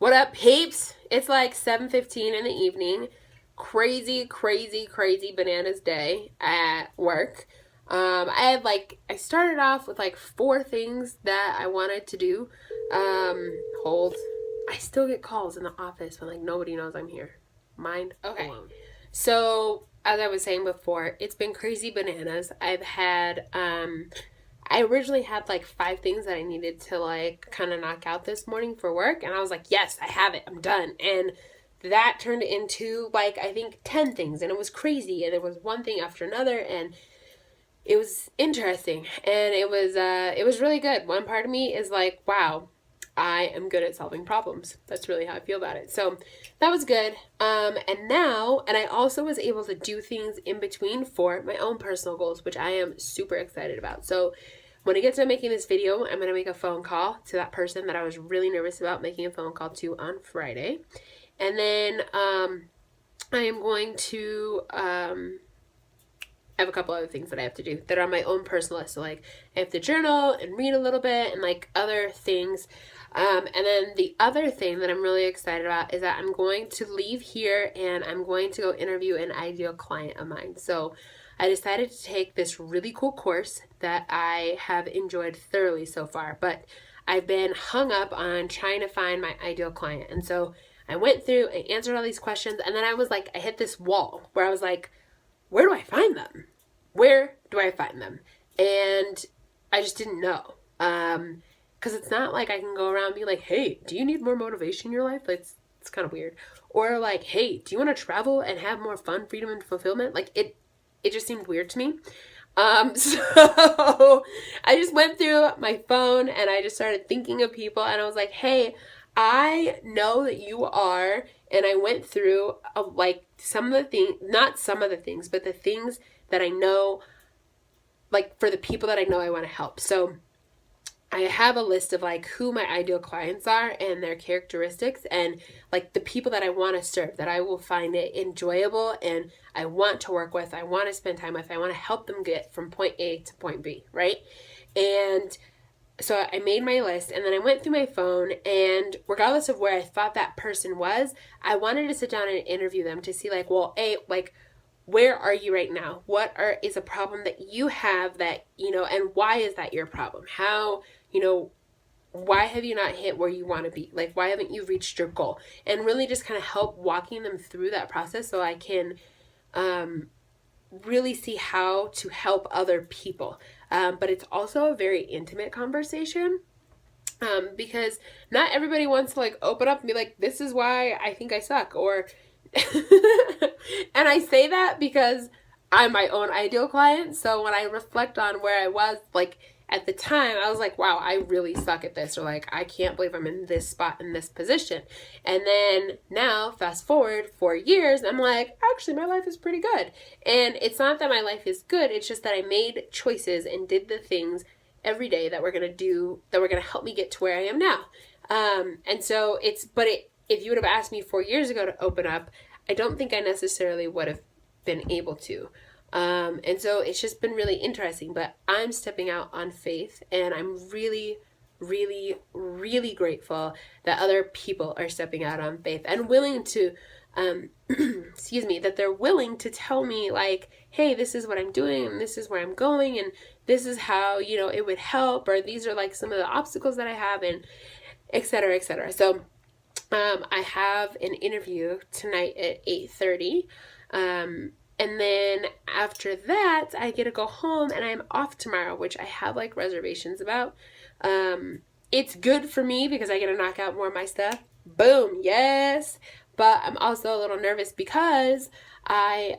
What up, peeps? It's like 7:15 in the evening. Crazy, crazy, crazy bananas day at work. I started off with like four things that I wanted to do. Hold. I still get calls in the office when like nobody knows I'm here. Mind blown. So, as I was saying before, it's been crazy bananas. I originally had like five things that I needed to like kind of knock out this morning for work, and I was like, yes, I have it, I'm done. And that turned into like I think 10 things, and it was crazy, and it was one thing after another, and it was interesting, and it was really good. One part of me is like, wow, I am good at solving problems. That's really how I feel about it. So that was good. And I also was able to do things in between for my own personal goals, which I am super excited about. So when I get to making this video, I'm going to make a phone call to that person that I was really nervous about making a phone call to on Friday. And then I am going to I have a couple other things that I have to do that are on my own personal list. So like I have to journal and read a little bit and like other things. And then the other thing that I'm really excited about is that I'm going to leave here and I'm going to go interview an ideal client of mine. So I decided to take this really cool course that I have enjoyed thoroughly so far, but I've been hung up on trying to find my ideal client. And so I went through, I answered all these questions, and then I hit this wall where I was like, where do I find them? Where do I find them? And I just didn't know. Because it's not like I can go around and be like, hey, do you need more motivation in your life? Like, it's kind of weird. Or like, hey, do you want to travel and have more fun, freedom, and fulfillment? Like, it just seemed weird to me. So I just went through my phone and I just started thinking of people, and I was like, hey, I know that you are, and I went through like some of the things, not some of the things, but the things that I know, like for the people that I know I want to help. So I have a list of like who my ideal clients are and their characteristics, and like the people that I want to serve, that I will find it enjoyable and I want to work with, I want to spend time with, I want to help them get from point A to point B, right? And so I made my list, and then I went through my phone, and regardless of where I thought that person was, I wanted to sit down and interview them to see like, well, where are you right now? Is a problem that you have that, and why is that your problem? How, why have you not hit where you want to be? Like, why haven't you reached your goal? And really just kind of help walking them through that process so I can really see how to help other people. But it's also a very intimate conversation. Because not everybody wants to like open up and be like, this is why I think I suck, or and I say that because I'm my own ideal client. So when I reflect on where I was like at the time, I was like, wow, I really suck at this, or like, I can't believe I'm in this spot in this position. And then now fast forward 4 years, I'm like, actually my life is pretty good. And it's not that my life is good, it's just that I made choices and did the things every day that were going to help me get to where I am now. And so if you would have asked me 4 years ago to open up, I don't think I necessarily would have been able to. And so it's just been really interesting, but I'm stepping out on faith, and I'm really, really, really grateful that other people are stepping out on faith and willing to, that they're willing to tell me like, hey, this is what I'm doing, and this is where I'm going, and this is how, it would help, or these are like some of the obstacles that I have, and et cetera, et cetera. So, I have an interview tonight at 8:30. And then after that, I get to go home, and I'm off tomorrow, which I have like reservations about. It's good for me because I get to knock out more of my stuff. Boom, yes. But I'm also a little nervous because like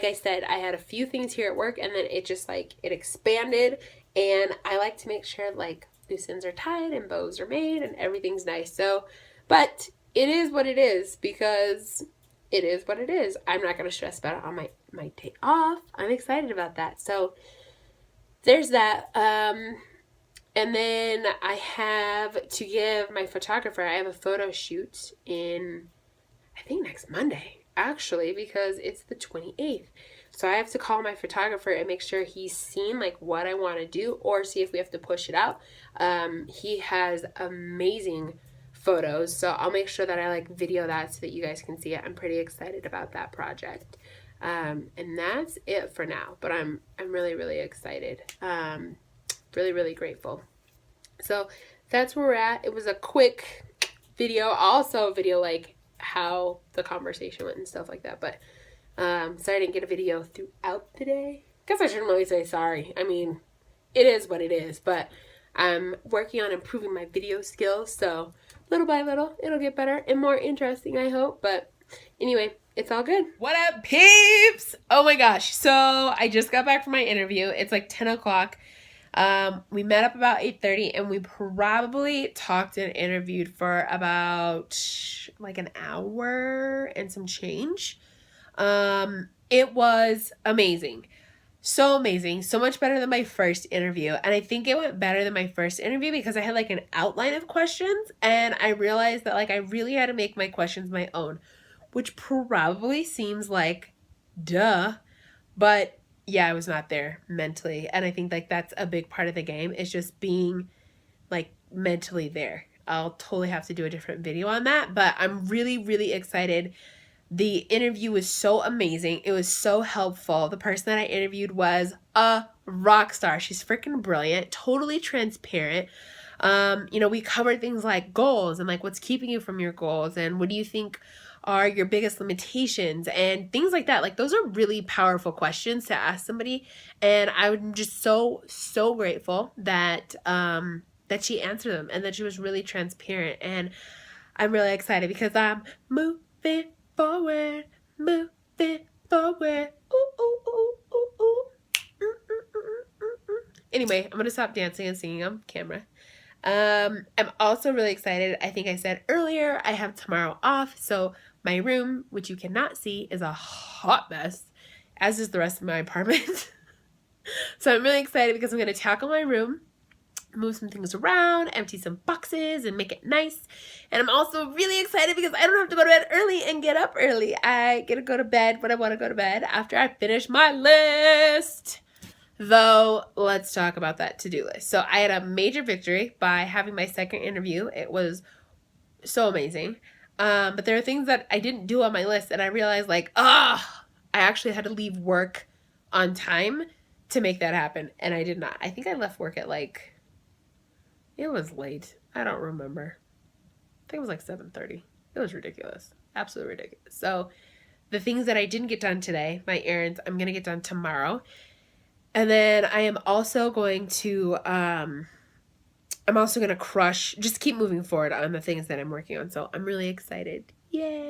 I said, I had a few things here at work, and then it just like, it expanded, and I like to make sure like loose ends are tied and bows are made and everything's nice. So, but it is what it is, because it is what it is. I'm not going to stress about it on my day off. I'm excited about that. So there's that. And then I have to give my photographer, I have a photo shoot in, I think next Monday, actually, because it's the 28th. So I have to call my photographer and make sure he's seen like what I want to do, or see if we have to push it out. He has amazing photos. So I'll make sure that I like video that so that you guys can see it. I'm pretty excited about that project. And that's it for now, but I'm really, really excited. Really, really grateful. So that's where we're at. It was a quick video, also video like how the conversation went and stuff like that. But sorry I didn't get a video throughout the day. Guess I shouldn't really say sorry. I mean, it is what it is, but I'm working on improving my video skills, so little by little it'll get better and more interesting, I hope. But anyway, it's all good. What up, peeps? Oh my gosh, so I just got back from my interview. It's like 10 o'clock. We met up about 8:30 and we probably talked and interviewed for about like an hour and some change. It was amazing. So amazing. So much better than my first interview. And I think it went better than my first interview because I had like an outline of questions and I realized that like I really had to make my questions my own, which probably seems like duh, but yeah, I was not there mentally. And I think like that's a big part of the game, is just being like mentally there. I'll totally have to do a different video on that, but I'm really, really excited. The interview was so amazing. It was so helpful. The person that I interviewed was a rock star. She's freaking brilliant, totally transparent. We covered things like goals and like what's keeping you from your goals and what do you think are your biggest limitations and things like that. Like those are really powerful questions to ask somebody. And I'm just so, so grateful that that she answered them and that she was really transparent. And I'm really excited because I'm moving forward, moving forward. Ooh, ooh, ooh, ooh, ooh. Anyway, I'm gonna stop dancing and singing on camera. I'm also really excited. I think I said earlier I have tomorrow off, so my room, which you cannot see, is a hot mess, as is the rest of my apartment. So I'm really excited because I'm gonna tackle my room, move some things around, empty some boxes, and make it nice. And I'm also really excited because I don't have to go to bed early and get up early. I get to go to bed when I want to go to bed after I finish my list. Though, let's talk about that to-do list. So I had a major victory by having my second interview. It was so amazing. But there are things that I didn't do on my list, and I realized like, I actually had to leave work on time to make that happen, and I did not. I think I left work at like, it was late. I don't remember. I think it was like 7:30. It was ridiculous. Absolutely ridiculous. So the things that I didn't get done today, my errands, I'm going to get done tomorrow. And then I am also going to, just keep moving forward on the things that I'm working on. So I'm really excited. Yay.